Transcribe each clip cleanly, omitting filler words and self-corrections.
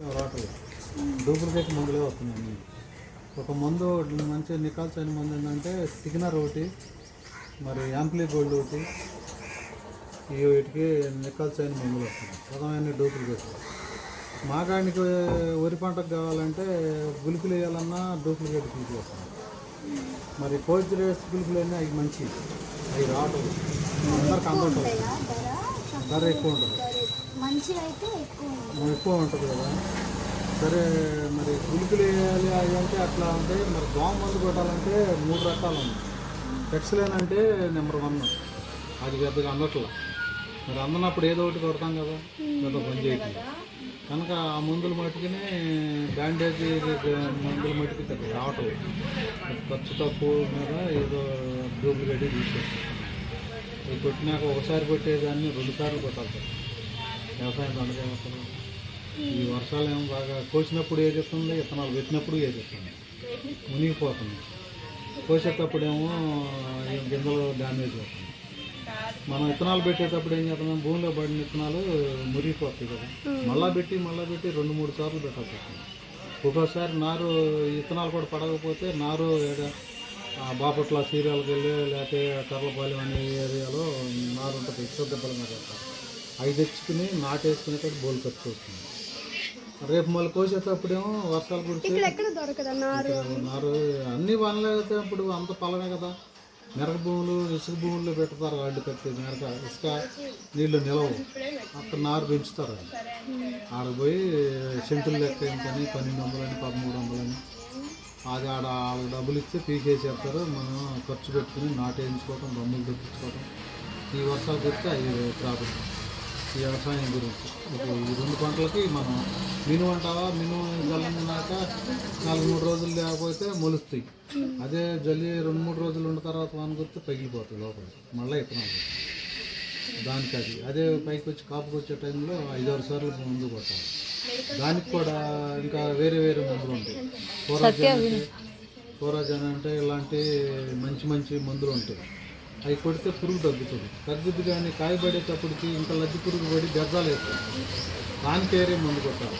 రావట్లేదు. డూప్లికేట్ మందులే వస్తున్నాయి. ఒక మందు మంచి నికాల్స్ అయిన మందు ఏంటంటే సిగ్నర్ ఒకటి, మరి యాంప్లీ గోల్డ్ ఒకటి, ఈ వీటికి నికాల్స్ అయిన మందులు వస్తున్నాయి. ప్రధానమైన డూప్లికేట్. మాగానికి వరి పంటకు కావాలంటే గులికలు వేయాలన్నా డూప్లికేట్ గులికలు వస్తున్నాయి. మరి పోస్ట్ రేట్స్ గులికలు అన్నీ అవి మంచి, అవి రావట్లేదు. అందరికి అందుతుంది, ధర ఎక్కువ ఉంటుంది, ఎక్కువ ఉంటుంది కదా. సరే, మరి గులికలు వేయాలి అవి అంటే అట్లా అంటే మరి దోమ మందు కొట్టాలంటే 3 రకాలు ఉన్నాయి. ఎక్సలెన్ అంటే నెంబర్ 1, అది పెద్దగా అందట్లా. మరి అందనప్పుడు ఏదో ఒకటి కొడతాం కదా, పెద్ద పని చేయకుండా. కనుక ఆ మందుల మట్టుకునే బ్యాండేజ్ మందుల మట్టుకు పెద్ద రావటం, ఖర్చు తక్కువ మీద ఏదో డూప్లికేట్ తీసుకొస్తాం. ఇది కొట్టినాక ఒకసారి కొట్టేదాన్ని 2 సార్లు కొట్టాలి. వ్యవసాయం పండుగ ఈ వర్షాలు ఏమో బాగా కోసినప్పుడు ఏ చెప్తుంది, విత్తనాలు పెట్టినప్పుడు ఏ చెప్తుంది, మునిగిపోతుంది. కోసేటప్పుడేమో గింజలు డ్యామేజ్ అవుతుంది. మనం విత్తనాలు పెట్టేటప్పుడు ఏం చేస్తున్నాం, భూమిలో పడిన విత్తనాలు మురిగిపోతాయి కదా. మళ్ళా పెట్టి 2-3 సార్లు పెట్టాల్సి వస్తుంది. ఒక్కోసారి నారు విత్తనాలు కూడా పడకపోతే నారు బాపట్ల సీరియల్కి వెళ్ళి లేకపోతే కర్లపాలెం అనే ఏరియాలో నారు ఉంటుంది, ఇష్టదెబ్బలుగా పెడతారు. అవి తెచ్చుకుని నాటేసుకునే బోల్ ఖర్చు వస్తుంది. రేపు మళ్ళీ కోసేటప్పుడేమో వర్షాలు కుడితే నారు అన్ని వనలేకపోతే అప్పుడు అంత పలనే కదా. మెరక భూములు, ఇసుక భూముల్లో పెడతారు, వాళ్ళు కట్టి మెరక ఇసుక నీళ్లు నిలవు, అక్కడ నారు పెంచుతారు. ఆడకు పోయి సెంటులు లెక్క ఏంటని 1200 అని 1300 అని అది వాళ్ళకి డబ్బులు ఇచ్చి పీకేసేస్తారు. మనం ఖర్చు పెట్టుకుని నాటేయించుకోవటం, బొమ్మలు తెప్పించుకోవటం. ఈ వర్షాలు పెడితే అవి ప్రాబ్లం. ఈ వ్యవసాయం గురించి ఈ 2 పంటలకి మనం మినుము అంటావా, మినుము జల్లినాక 4-3 రోజులు లేకపోతే మొలుస్తాయి. అదే జల్లి 2-3 రోజులు ఉన్న తర్వాత వానకొస్తే పగిలిపోతాయి లోపల, మళ్ళీ విత్తనాలు దానికి. అదే పైకి వచ్చి కాపుకి వచ్చే టైంలో 5-6 సార్లు మందు కొట్టాలి. దానికి కూడా ఇంకా వేరే మందులు ఉంటాయి. కోరాజన్ అంటే ఇలాంటి మంచి మందులు ఉంటాయి. అవి కొడితే పురుగు తగ్గుతుంది. కానీ కాయ పడేటప్పటికి ఇంకా లద్ది పురుగు పడి బెజ్జాలు వేస్తుంది. దానికి వేరే మందు కొట్టాలి.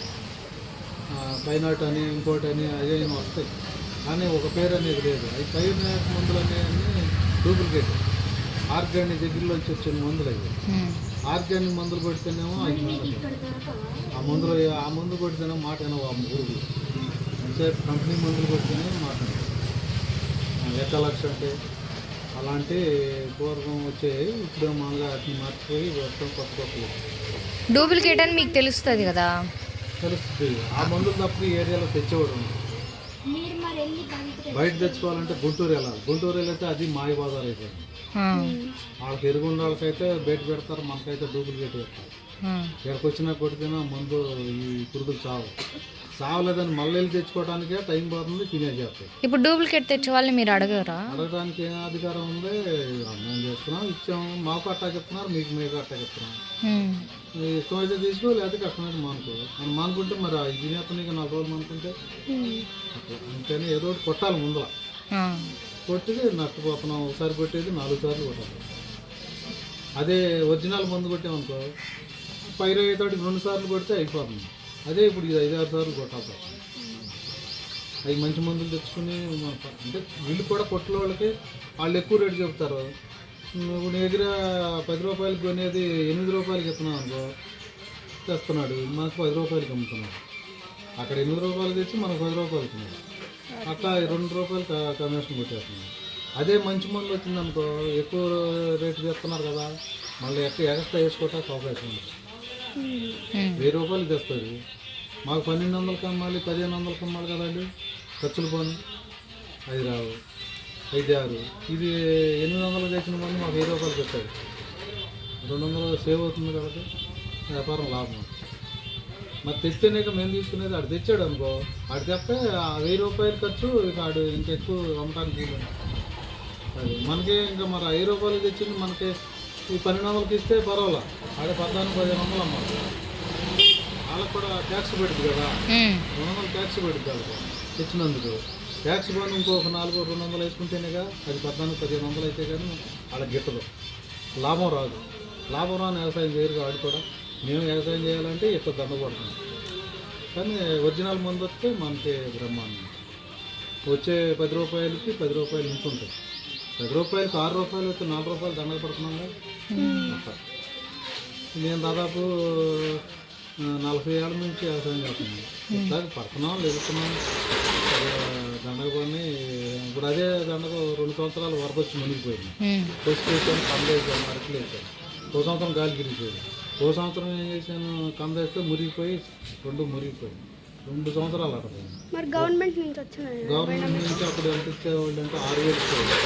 పైనాట్ అని ఇంకోటి అని అదే వస్తాయి, కానీ ఒక పేరు అనేది లేదు. అవి పైనాట్ మందులు అనేవి డూప్లికేట్. ఆర్గానిక్ దగ్గరలో వచ్చిన మందులు అవి. ఆర్గానిక్ మందులు కొడితేనేమో అవి ఆ మందు కొడితేనే మాట వినవు. ఆ పురుగు అంటే కంపెనీ మందులు కొడితేనే మాట ఎక్కలక్ష అంటే అలాంటి పూర్వం వచ్చాయి. ఇప్పుడు మామూలుగా వాటిని మార్చిపోయి మొత్తం కొత్త డూప్లికేట్ అని మీకు తెలుస్తుంది కదా. తెలుస్తుంది. ఆ మందులు తప్ప ఈ ఏరియాలో తెచ్చేవాడు. బయట తెచ్చుకోవాలంటే గుంటూరు వెళ్ళాలి. గుంటూరు వెళ్ళితే అది మాయ బజార్ అయిపోయింది. వాళ్ళకి ఎరుగుండ వాళ్ళకైతే బయట పెడతారు, మనకైతే డూప్లికేట్ పెడతారు. ఇక్కడికి వచ్చినా కొడితేనే మందు ఈ పురుగులు చావలేదని మళ్ళీ వెళ్ళి తెచ్చుకోవడానికే టైం పోతుంది, తినేసేస్తాయి. ఇప్పుడు డూప్లికేట్ తెచ్చే వాళ్ళని మీరు అడగరా? అడగడానికి ఏం అధికారం ఉంది? మేము చేస్తున్నాం, ఇచ్చాము, మాకు అట్టా చెప్తున్నారు, మీకు అట్టా చెప్తున్నాం. ఇష్టమైతే తీసుకో, లేకపోతే కష్టమైతే మానుకుంటే మరి తినేతనికి 4 రోజులు మానుకుంటే అట్లా. అందుకని ఏదో ఒకటి కొట్టాలి ముందర. కొట్టి నష్టపోతున్నాం. ఒకసారి కొట్టేది 4 సార్లు కొట్టాలి. అదే ఒరిజినల్ మందు కొట్టామనుకో, పైరు అయ్యేతోటికి 2 సార్లు కొడితే అయిపోతుంది. అదే ఇప్పుడు ఇది 5-6 సార్లు కొట్టాలి. అవి మంచి మందులు తెచ్చుకుని అంటే వీళ్ళు కూడా కొట్టిన వాళ్ళకి వాళ్ళు ఎక్కువ రేటు చెప్తారు. నువ్వు నీ దగ్గర 10 రూపాయలకి కొనేది 8 రూపాయలకి ఇస్తున్నావు అనుకో, తెస్తున్నాడు, మనకు 10 రూపాయలకి అమ్ముతున్నాడు. అక్కడ 8 రూపాయలు తెచ్చి మనకు 10 రూపాయలకి ఇస్తున్నాడు. అట్లా 2 రూపాయలు కమిషన్ కొట్టేస్తున్నాడు. అదే మంచి మందు వచ్చిందనుకో, ఎక్కువ రేటు చెప్తున్నారు కదా, మళ్ళీ ఎక్స్ట్రా వేసుకోవటానికి అవకాశం ఉంది. 1000 రూపాయలు తెస్తుంది, మాకు 1200 అమ్మాలి, 1500 అమ్మాలి కదండి. ఖర్చులు పోని అది రావు, 5-6. ఇది 800 తెచ్చిన మంది మాకు 1000 రూపాయలు పెట్టాడు. 200 సేవ్ అవుతుంది కాబట్టి వ్యాపారం లాభం. మరి తెస్తేనే మేము తీసుకునేది. ఆడు తెచ్చాడు అనుకో, ఆడు చెప్తే 1000 రూపాయలు ఖర్చు, ఇక ఆడు ఇంకెక్కువ అమ్మటానికి అది మనకి. ఇంకా మరి 5 రూపాయలు తెచ్చింది మనకి ఈ 1200కి ఇస్తే పర్వాలా, ఆడే 1400-1500 అమ్మాలి. వాళ్ళకి కూడా ట్యాక్స్ పెడుతుంది కదా, 200 ట్యాక్స్ పెడుతుంది వాళ్ళకి తెచ్చినందుకు. ట్యాక్స్ కొని ఇంకొక 400-200 వేసుకుంటేనేగా అది 1400-1500 అయితే కానీ వాళ్ళకి గిట్టదు, లాభం రాదు. లాభం రాని వ్యవసాయం చేయరు. ఆడు కూడా మేము వ్యవసాయం చేయాలంటే ఎక్కువ దండ పడుతుంది. కానీ ఒరిజినల్ మందు వస్తే మనకి బ్రహ్మాండం. వచ్చే 10 రూపాయలకి 10 రూపాయలు నుంచి ఉంటుంది. 10 రూపాయలకి 6 రూపాయలు అయితే 4 రూపాయలు దండగ పడుతున్నాం కదా అట్లా. నేను దాదాపు 40 ఏళ్ళ నుంచి వ్యవసాయం చేస్తున్నాను. దాకా పడుతున్నాం లెగుతున్నాం దండగ పడిని. ఇప్పుడు అదే దండగ 2 సంవత్సరాలు వరద వచ్చి మునిగిపోయింది. పసుపు వేసాను, కంద వేసాను, అరకులు వేసాను. ఓ సంవత్సరం గాలి తిరిగిపోయింది. ఓ సంవత్సరం ఏం చేశాను, కంద వేస్తే మురిగిపోయి 2 మురిగిపోయింది. 2 సంవత్సరాలు అడపోయింది. మరి గవర్నమెంట్ నుంచి వచ్చినాయి. గవర్నమెంట్ నుంచి అప్పుడు ఎంత ఇచ్చేవాళ్ళు అంటే 6,000 ఇచ్చేవాళ్ళు.